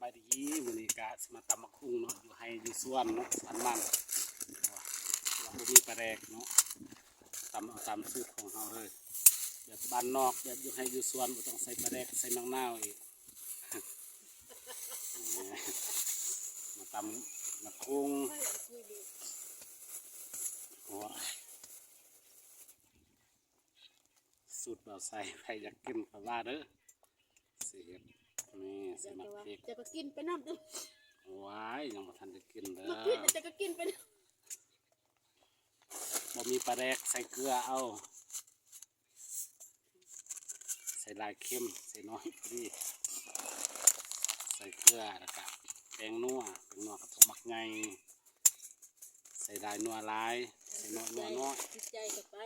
บายดีวันนี้กะมาตำมะคุ้งเนาะอยู่ให้อยู่สวนเนาะสวนมันว่าบ่มีปลาแดกเนาะตำเอาตามสูตรของเราเลยแบบบ้านนอกแบบอยู่ให้อยู่สวนบ่ต้องใส่ปลาแดกใส่มะนาวอีกมาตำมะคุ้งสูตรเบาใส่ใครอยากกินก็ว่าเด้อเสียบนี่ใส่มะพริกจะก็กินไปน้ำด้วยว้ายยังบ่ทันได้กินเด้อจะก็กินไปบ่มีปลาแดกใส่เกลือเอาใส่ลายเค็มใส่น้อยพอดีใส่เกลือแล้วก็แป้งนัวกับทงมักไงใส่ลายนัวลายใส่น้อยน้อยใจกับไป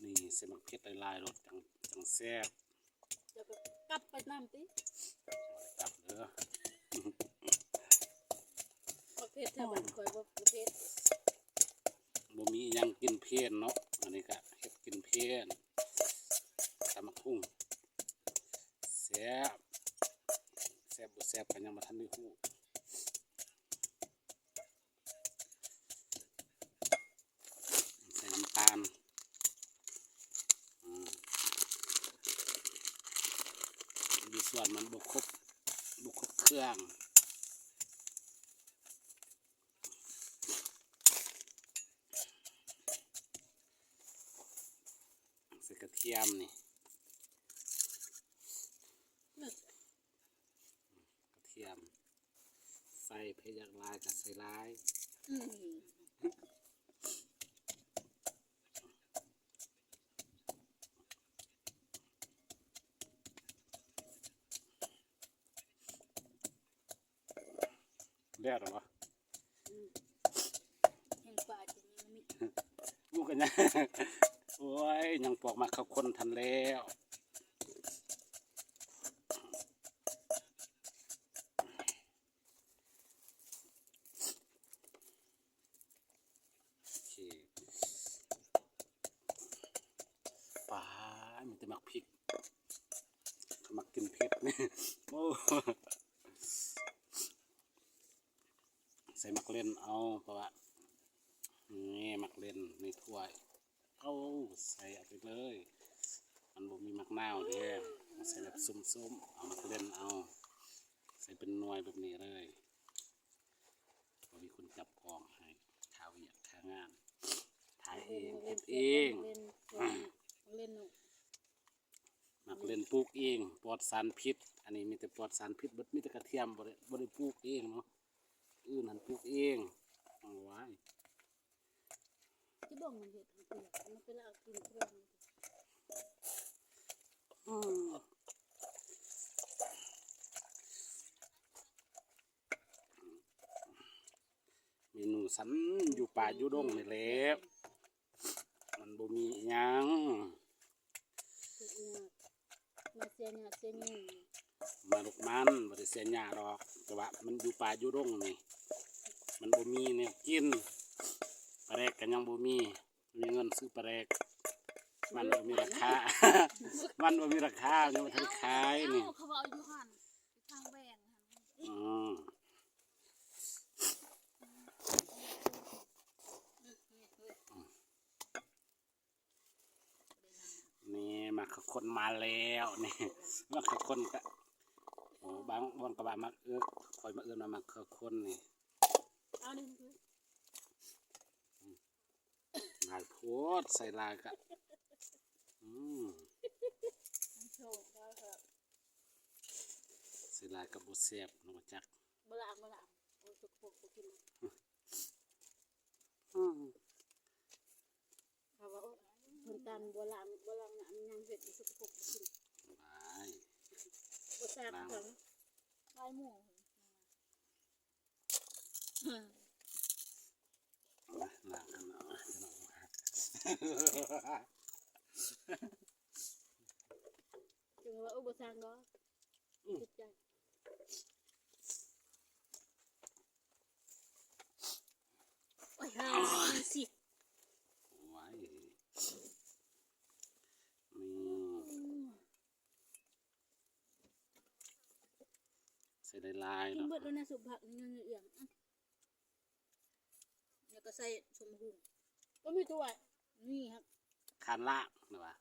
นี่ใส่มะเขือลายรสจังแซ่บจะก็กลับไปน้ำติกลับเด้อประเภทถ้าบันคอยว่าประเภทบ่มียังกินเพี้ยนเนาะอันนี้ก็เฮ็ดกินเพี้ยนตำมะคุ้งแซ่บบ่แซ่บก็ยังบ่ทันได้ฮู้ใส่น้ำตาลมีส่วนมันบกครบเครื่องใส่กระเทียมนี่กระเทียมใส่เพยากลายกับใส่ลายเรียกหรอวะยังป่าจะมีกูกันนะโอ้ยยังปอกมาเขาคนทันแล้วปลามีแต่มักพริกมักกินเผ็ดนี่โอ้ใส่มักเล่นเอาเพราะว่านี่มักเล่นในถ้วยเอาใส่เอาไปเลยมันบ่มีมักนาวเด้ใส่แบบส้มๆเอามักเล่นเอาใส่เป็นหน่วยแบบนี้เลยพอมีคนจับกองให้ท้าเวียกท้างานถ่ายเองเฮ็ดเองมักเล่นปลูกเองปลอดสารพิษอันนี้มีแต่ปลอดสารพิษเบิดมีแต่กระเทียมบ่ได้ปลูกเองเนาะอื่นหันปลูกเองเอาไว้ที่บ่งมันเห็ดเปลือกมันเป็นเอากินเครื่องเมนูสันอยู่ป่าอยู่ดงนี่แหละมันบ่มีหยังมาเสียหน้าเสียนี่มาลูกมันบ่ได้เสียหญ้าดอกแต่ว่ามันอยู่ป่าอยู่ดงนี่มันบ่มีแนวกินปลาแดกก็ยังบ่มีเงินซื้อปลาแดกมันบ่มีราคา มันบ่มีราคายังบ่ทันขายนี่เขาบอกอยู่หั่นทางแบงนี่มาคนมาแล้วนี่มาคนก็โอ้บางกระบะมาคอยมาเอื้อนมาคนนี่หลายโพดใส่ลายกะใส่ลายกับบุเสียบนกจักบลามโอ้สุกปกกินเขาว่าคนตันบลามยังเห็ดสุกปกกินบแซ่บทั้งลายหมูหลังกันเนาะจึงว่าอุปสรรคเนาะจิตใจ ได้ลาย กิน เนาะ เบิดแล้วนะสุผักนี่ยังเอียงแล้วก็ใส่สมหุงก็มีตัวนี่ครับ คานลากนะวะ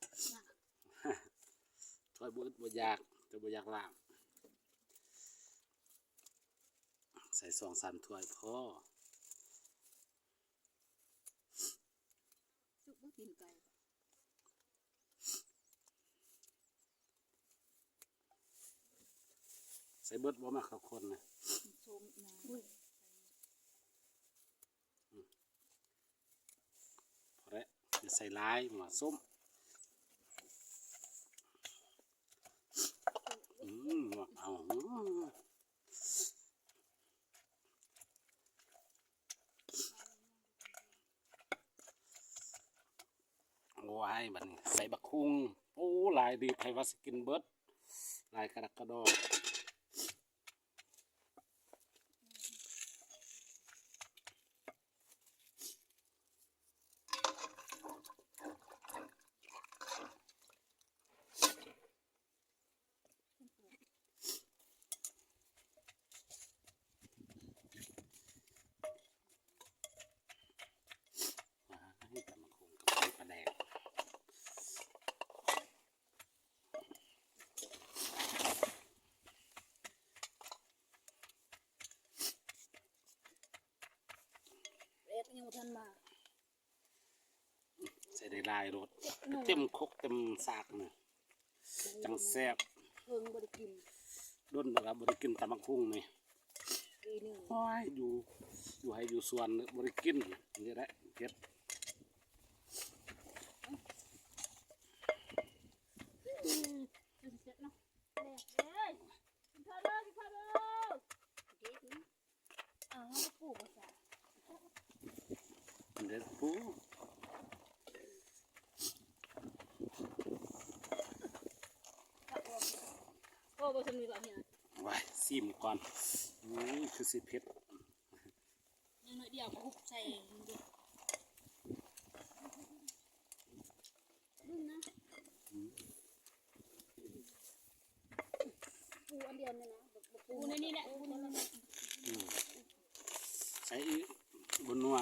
ถ้วยบ่อยากจะบ่อยากลากใส่2-3 ถ้วยพอ สุกบ่กินไก่ ใส่เบิดบ่มาเข้าคนนะ ส้มนะอุ้ย พอแล้วจะใส่ลายหมาส้มเอาโอ้ยบัดนี้ใส่บักคุงโอ้ลายดีไผว่าสิกินเบิดลายกระดักกระดอกให้ตำบักคุงกับไข่ปลาแดกเอ็ดยังบ่ทันมา ใส่ได้ลายรสเต็มครกเต็มสากนะจังแซ่บ เพิ่งบ่ได้กิน ด้นนะครับบริกินตำบักหุ่งนี่ ปีหนึง โอ้ยอยู่ให้อยู่สวนบริกินนี่แหละเก็ด เสร็จเนาะแม่เอ้ยกินข้าวเด้อกินข้าวเด้อเด็ดนะอ้าวปลูกบ่ซะ มันเด็ดปู โอ้บ่สำนีบ่เนี่ย ไว้ซิมก่อนคือสิเผ็ด ยังน้อยเดียวคุบใส่ดูนะปูอันเดียวเนี่ยนะปูในนี่แหละปูในนี่แหละ ใส่อีกบนนัว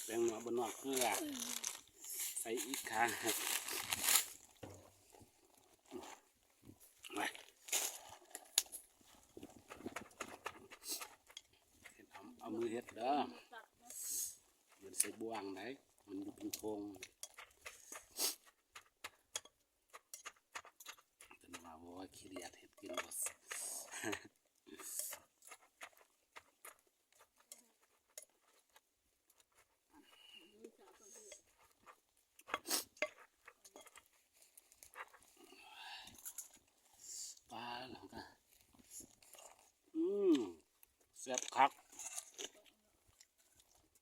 แป้งนัวบนนัวเกลือใส่อีกค่ะไว้เอามือเฮ็ดเด้อมันใส่บวงได้มันอยู่เป็นโครงจนว่าโอ้ยขี้เดียดเฮ็ดกินบ่ปลาหลังกันแซ่บคัก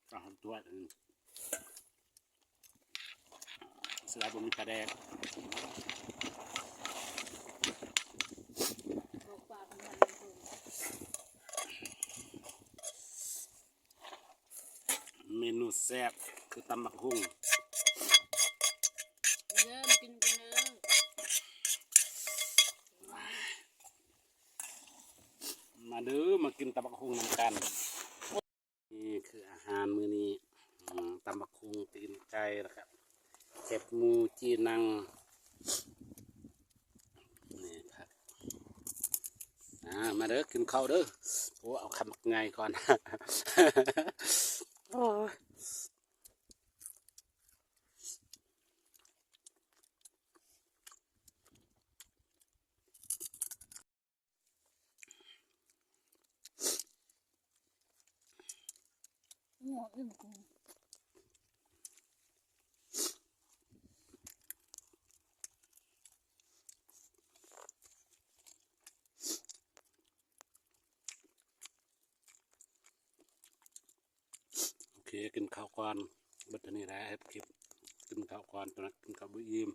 ปลาตัวนึงสลับมีปลาแดก บอกปากมันเพิ่น เมนูแซ่บคือตำบักหุ่ง เด้อมากินกันเด้อ มาเด้อมากินตำบักหุ่งนำกันนี่คืออาหารมื้อนี้ตำบักหุ่งตีนไก่นะครับแคบหมูจีนังนี่ครับมาเด้อกินข้าวเด้อโอ้เอาคำไงก่อน โอ้ย หัวอึ้งกู โอเคกินข้าวก่อนบัดนี้แหละคลิปกินข้าวก่อนตอนนั้นกินข้าวบุญยิ้ม